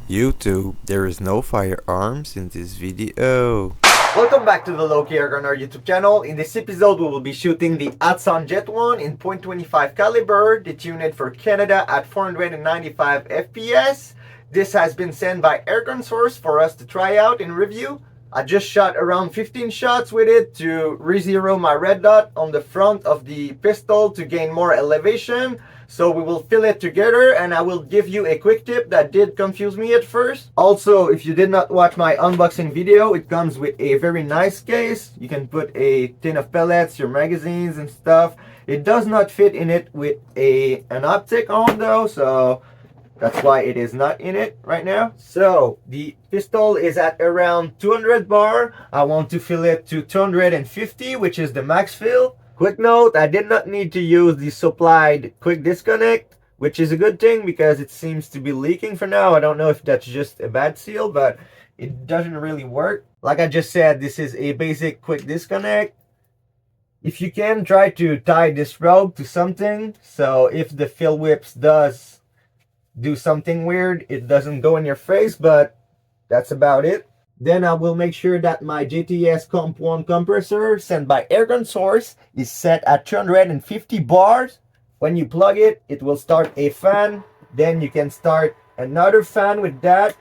YouTube, there is no firearms in this video. Welcome back to the Lowkey Airgunner YouTube channel. In this episode, we will be shooting the Hatsan Jet 1 in .25 caliber, detuned for Canada at 495 FPS. This has been sent by AirGunSource for us to try out and review. I just shot around 15 shots with it to re-zero my red dot on the front of the pistol to gain more elevation. So we will fill it together and I will give you a quick tip that did confuse me at first. Also, if you did not watch my unboxing video, it comes with a very nice case. You can put a tin of pellets, your magazines and stuff. It does not fit in it with an optic on though, so that's why it is not in it right now. So the pistol is at around 200 bar. I want to fill it to 250, which is the max fill. Quick note, I did not need to use the supplied quick disconnect, which is a good thing because it seems to be leaking for now. I don't know if that's just a bad seal, but it doesn't really work. Like I just said, this is a basic quick disconnect. If you can, try to tie this rope to something, so if the fill whips does do something weird, it doesn't go in your face, but that's about it. Then I will make sure that my JTS Comp 1 compressor sent by AirGunSource is set at 250 bars. When you plug it, it will start a fan. Then you can start another fan with that.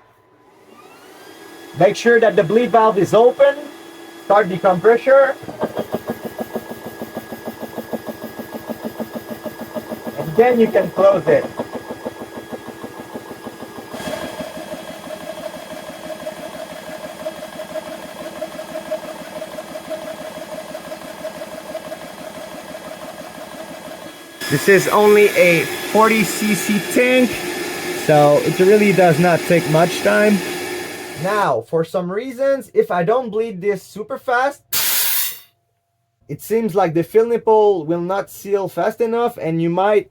Make sure that the bleed valve is open. Start the compressor. And then you can close it. This is only a 40cc tank, so it really does not take much time. Now, for some reasons, if I don't bleed this super fast, it seems like the fill nipple will not seal fast enough and you might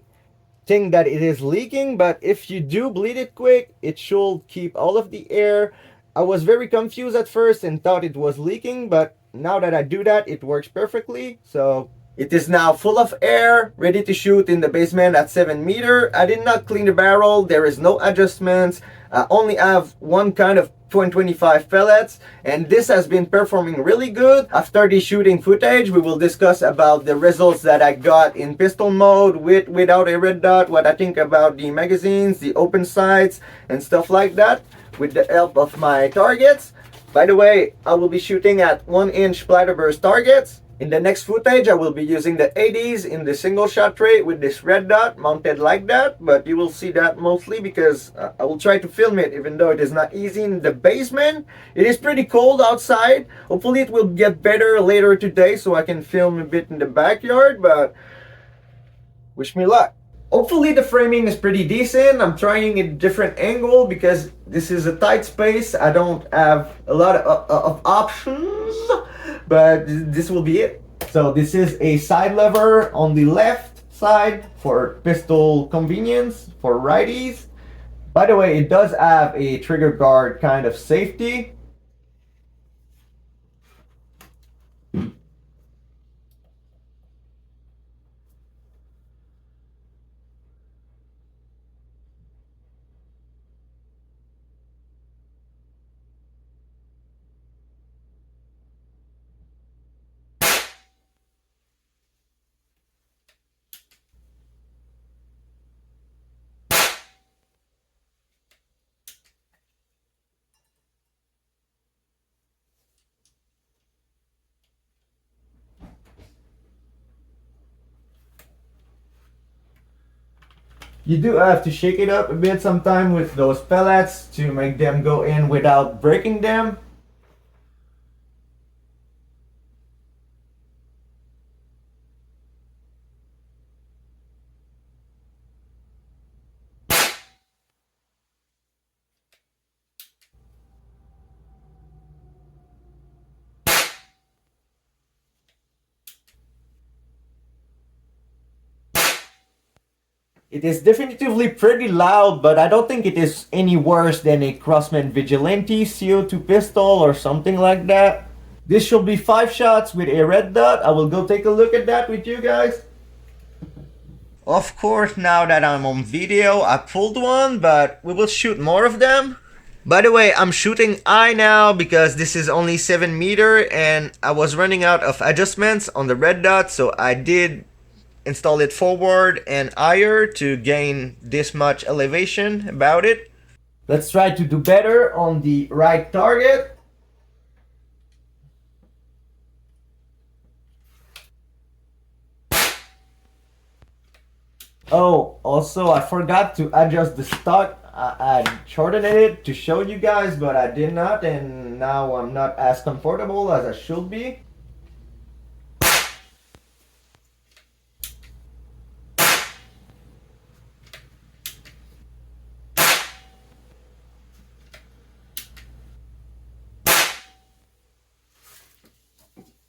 think that it is leaking, but if you do bleed it quick, it should keep all of the air. I was very confused at first and thought it was leaking, but now that I do that, it works perfectly. So it is now full of air, ready to shoot in the basement at 7 meters. I did not clean the barrel. There is no adjustments. I only have one kind of .25 pellets, and this has been performing really good. After the shooting footage, we will discuss about the results that I got in pistol mode without a red dot, what I think about the magazines, the open sights, and stuff like that with the help of my targets. By the way, I will be shooting at 1-inch Splatterburst targets. In the next footage, I will be using the Hades in the single shot rate with this red dot mounted like that, but you will see that mostly because I will try to film it even though it is not easy in the basement. It is pretty cold outside. Hopefully it will get better later today so I can film a bit in the backyard, but wish me luck. Hopefully the framing is pretty decent. I'm trying a different angle because this is a tight space. I don't have a lot of options, but this will be it. So this is a side lever on the left side for pistol convenience for righties. By the way, it does have a trigger guard kind of safety. You do have to shake it up a bit sometime with those pellets to make them go in without breaking them. It is definitively pretty loud, but I don't think it is any worse than a Crossman Vigilante CO2 pistol or something like that. This should be 5 shots with a red dot. I will go take a look at that with you guys. Of course, now that I'm on video, I pulled one, but we will shoot more of them. By the way, I'm shooting I now because this is only 7 meter and I was running out of adjustments on the red dot, so I did install it forward and higher to gain this much elevation about it. Let's try to do better on the right target. Oh, also I forgot to adjust the stock. I shortened it to show you guys, but I did not, and now I'm not as comfortable as I should be.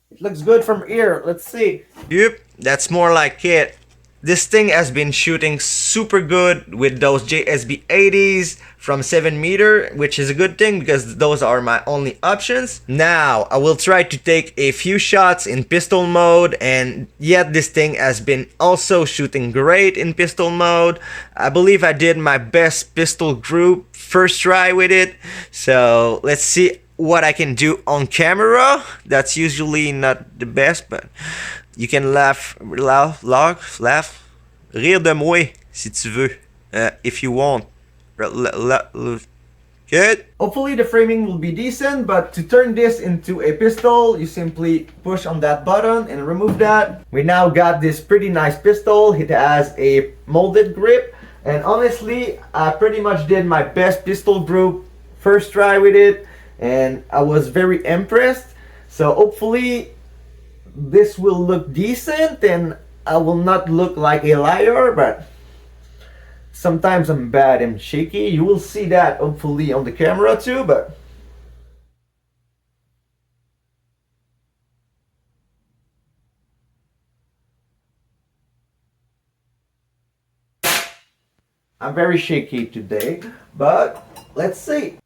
It looks good from here. Let's see. Yep, that's more like it. This thing has been shooting super good with those JSB Hades from 7 meter, which is a good thing because those are my only options. Now, I will try to take a few shots in pistol mode, and yet this thing has been also shooting great in pistol mode. I believe I did my best pistol group first try with it. So, let's see what I can do on camera. That's usually not the best, but you can laugh, rire de moi si tu veux, if you want. Good. Hopefully the framing will be decent, but to turn this into a pistol, you simply push on that button and remove that. We now got this pretty nice pistol. It has a molded grip, and honestly, I pretty much did my best pistol group first try with it, and I was very impressed. So hopefully this will look decent and I will not look like a liar, but sometimes I'm bad and shaky. You will see that hopefully on the camera too, but I'm very shaky today, but let's see.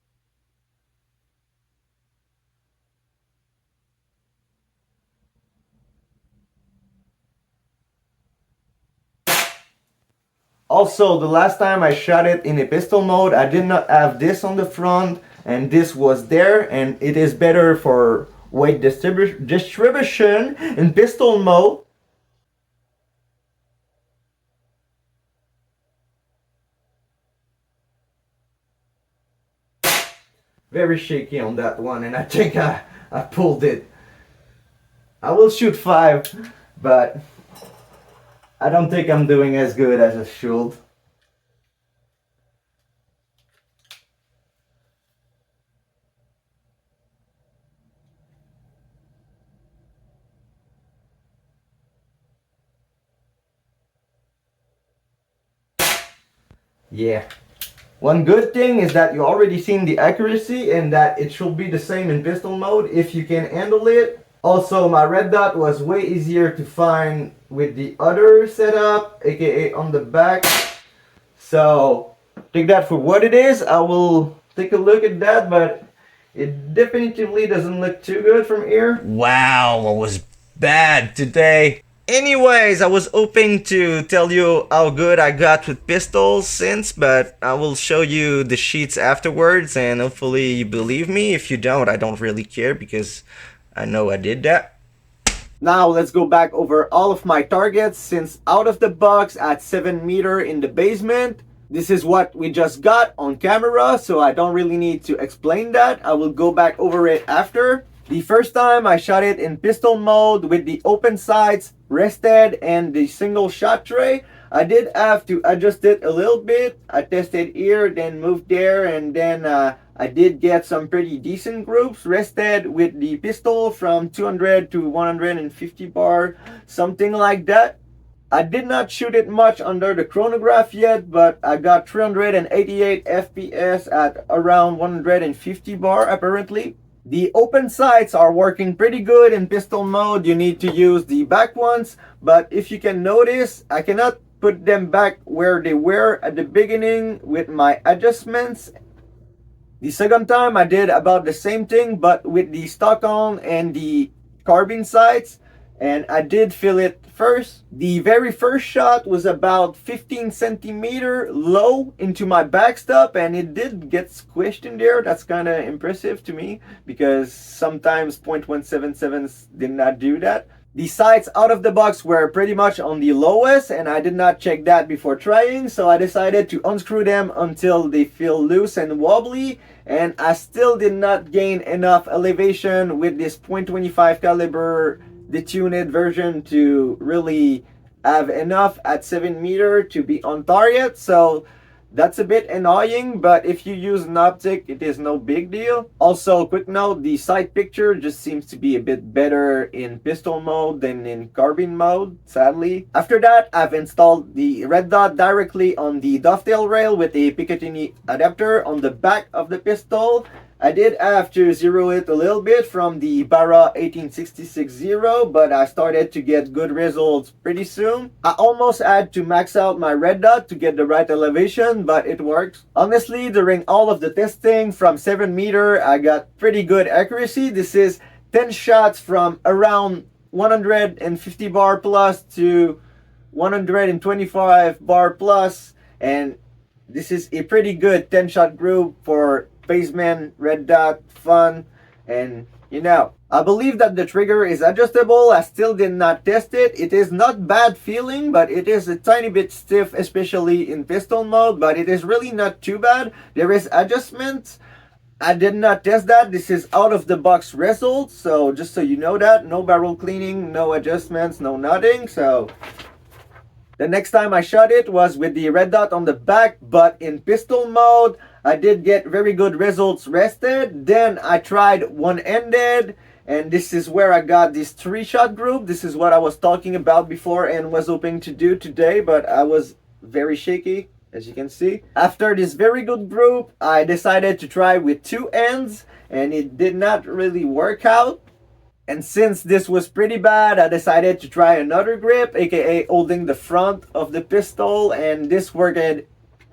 Also, the last time I shot it in a pistol mode, I did not have this on the front, and this was there, and it is better for weight distribution in pistol mode. Very shaky on that one, and I think I pulled it. I will shoot 5, but I don't think I'm doing as good as I should. Yeah. One good thing is that you already seen the accuracy and that it should be the same in pistol mode if you can handle it. Also, my red dot was way easier to find with the other setup, aka on the back. So, take that for what it is. I will take a look at that, but it definitively doesn't look too good from here. Wow, I was bad today. Anyways, I was hoping to tell you how good I got with pistols since, but I will show you the sheets afterwards and hopefully you believe me. If you don't, I don't really care because I know I did that. Now let's go back over all of my targets since out of the box at 7 meter in the basement. This is what we just got on camera, so I don't really need to explain that. I will go back over it after. The first time I shot it in pistol mode with the open sights, rested, and the single shot tray. I did have to adjust it a little bit. I tested here, then moved there, and then I did get some pretty decent groups. Rested with the pistol from 200 to 150 bar, something like that. I did not shoot it much under the chronograph yet, but I got 388 FPS at around 150 bar apparently. The open sights are working pretty good in pistol mode. You need to use the back ones, but if you can notice, I cannot put them back where they were at the beginning with my adjustments. The second time I did about the same thing, but with the stock on and the carbine sights, and I did feel it first. The very first shot was about 15 centimeter low into my backstop, and it did get squished in there. That's kind of impressive to me because sometimes .177s did not do that. The sights out of the box were pretty much on the lowest, and I did not check that before trying, so I decided to unscrew them until they feel loose and wobbly, and I still did not gain enough elevation with this .25 caliber detuned version to really have enough at 7 meter to be on target. So that's a bit annoying, but if you use an optic, it is no big deal. Also, quick note, the sight picture just seems to be a bit better in pistol mode than in carbine mode, sadly. After that, I've installed the red dot directly on the dovetail rail with a Picatinny adapter on the back of the pistol. I did have to zero it a little bit from the Barra 1866-0, but I started to get good results pretty soon. I almost had to max out my red dot to get the right elevation, but it works. Honestly, during all of the testing from 7 meter, I got pretty good accuracy. This is 10 shots from around 150 bar plus to 125 bar plus, and this is a pretty good 10 shot group for basement, red dot, fun, and you know. I believe that the trigger is adjustable. I still did not test it. It is not bad feeling, but it is a tiny bit stiff, especially in pistol mode, but it is really not too bad. There is adjustments. I did not test that. This is out of the box results, so just so you know that. No barrel cleaning, no adjustments, no nothing. So the next time I shot it was with the red dot on the back, but in pistol mode. I did get very good results rested. Then I tried one-ended, and this is where I got this 3-shot group. This is what I was talking about before and was hoping to do today, but I was very shaky, as you can see. After this very good group, I decided to try with 2 ends, and it did not really work out. And since this was pretty bad, I decided to try another grip, aka holding the front of the pistol, and this worked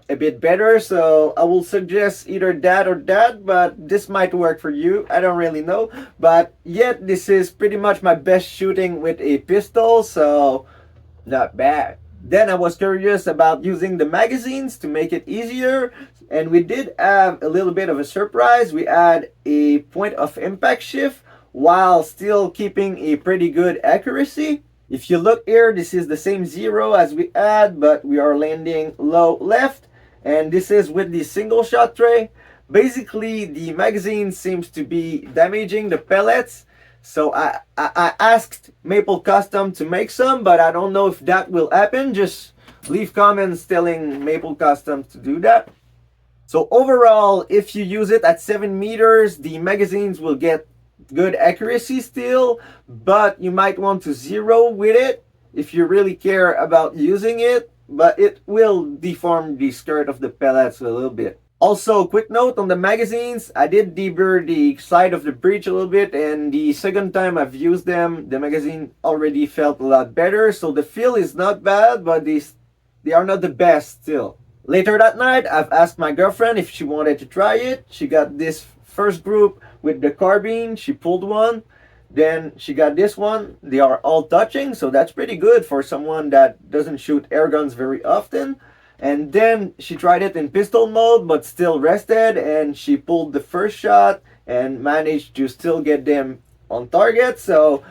a bit better, so I will suggest either that or that, but this might work for you. I don't really know, but yet this is pretty much my best shooting with a pistol, so not bad. Then I was curious about using the magazines to make it easier, and we did have a little bit of a surprise. We had a point of impact shift while still keeping a pretty good accuracy. If you look here, this is the same 0 as we had, but we are landing low left. And this is with the single shot tray. Basically, the magazine seems to be damaging the pellets. So I asked Maple Custom to make some, but I don't know if that will happen. Just leave comments telling Maple Custom to do that. So overall, if you use it at 7 meters, the magazines will get good accuracy still, but you might want to zero with it if you really care about using it. But it will deform the skirt of the pellets a little bit. Also, quick note on the magazines, I did deburr the side of the breech a little bit, and the second time I've used them, the magazine already felt a lot better. So the feel is not bad, but they are not the best still. Later that night, I've asked my girlfriend if she wanted to try it. She got this first group with the carbine, she pulled one. Then she got this one. They are all touching, so that's pretty good for someone that doesn't shoot air guns very often. And then she tried it in pistol mode, but still rested, and she pulled the first shot and managed to still get them on target. So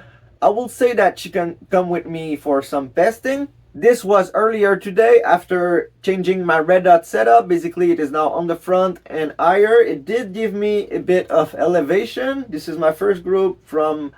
I will say that she can come with me for some testing. This was earlier today after changing my red dot setup. Basically, it is now on the front and higher. It did give me a bit of elevation. This is my first group from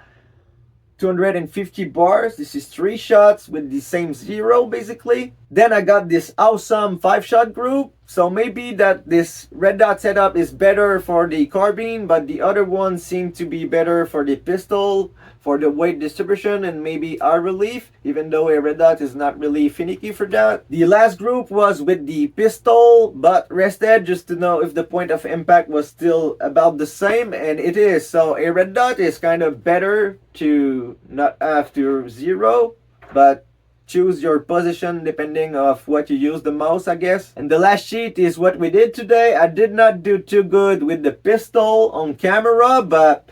250 bars. This is 3 shots with the same 0 basically. Then I got this awesome 5-shot group. So maybe that this red dot setup is better for the carbine, but the other one seemed to be better for the pistol, for the weight distribution and maybe eye relief, even though a red dot is not really finicky for that. The last group was with the pistol, but rested just to know if the point of impact was still about the same, and it is. So a red dot is kind of better to not have to zero, but choose your position depending of what you use the most, I guess. And the last sheet is what we did today. I did not do too good with the pistol on camera, but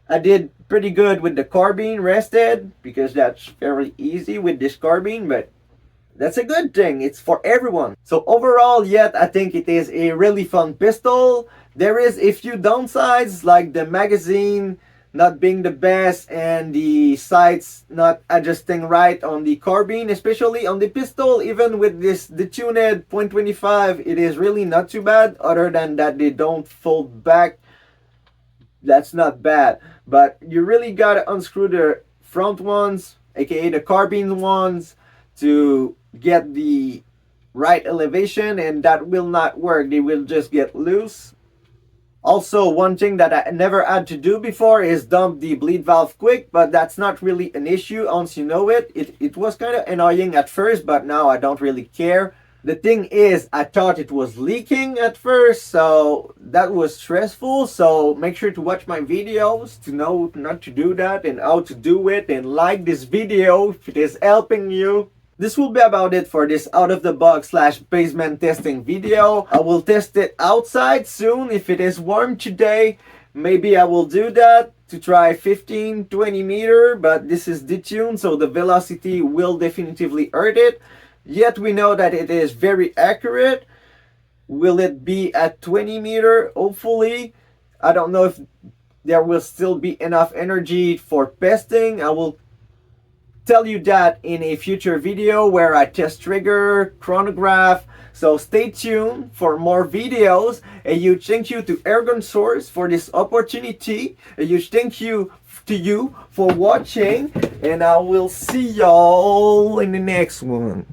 I did pretty good with the carbine rested, because that's very easy with this carbine, but that's a good thing. It's for everyone. So overall, yet I think it is a really fun pistol. There is a few downsides, like the magazine not being the best and the sights not adjusting right on the carbine, especially on the pistol. Even with this detuned .25, it is really not too bad. Other than that, they don't fold back. That's not bad, but you really gotta unscrew the front ones, aka the carbine ones, to get the right elevation, and that will not work. They will just get loose. Also, one thing that I never had to do before is dump the bleed valve quick, but that's not really an issue once you know it. It was kind of annoying at first, but now I don't really care. The thing is, I thought it was leaking at first, so that was stressful. So make sure to watch my videos to know not to do that and how to do it, and like this video if it is helping you. This will be about it for this out of the box / basement testing video. I will test it outside soon. If it is warm today, maybe I will do that to try 15-20 meter, but this is detuned, so the velocity will definitively hurt it. Yet we know that it is very accurate. Will it be at 20 meter? Hopefully. I don't know if there will still be enough energy for pesting. I will tell you that in a future video where I test trigger, chronograph. So stay tuned for more videos. A huge thank you to AirGunSource for this opportunity. A huge thank you to you for watching, and I will see y'all in the next one.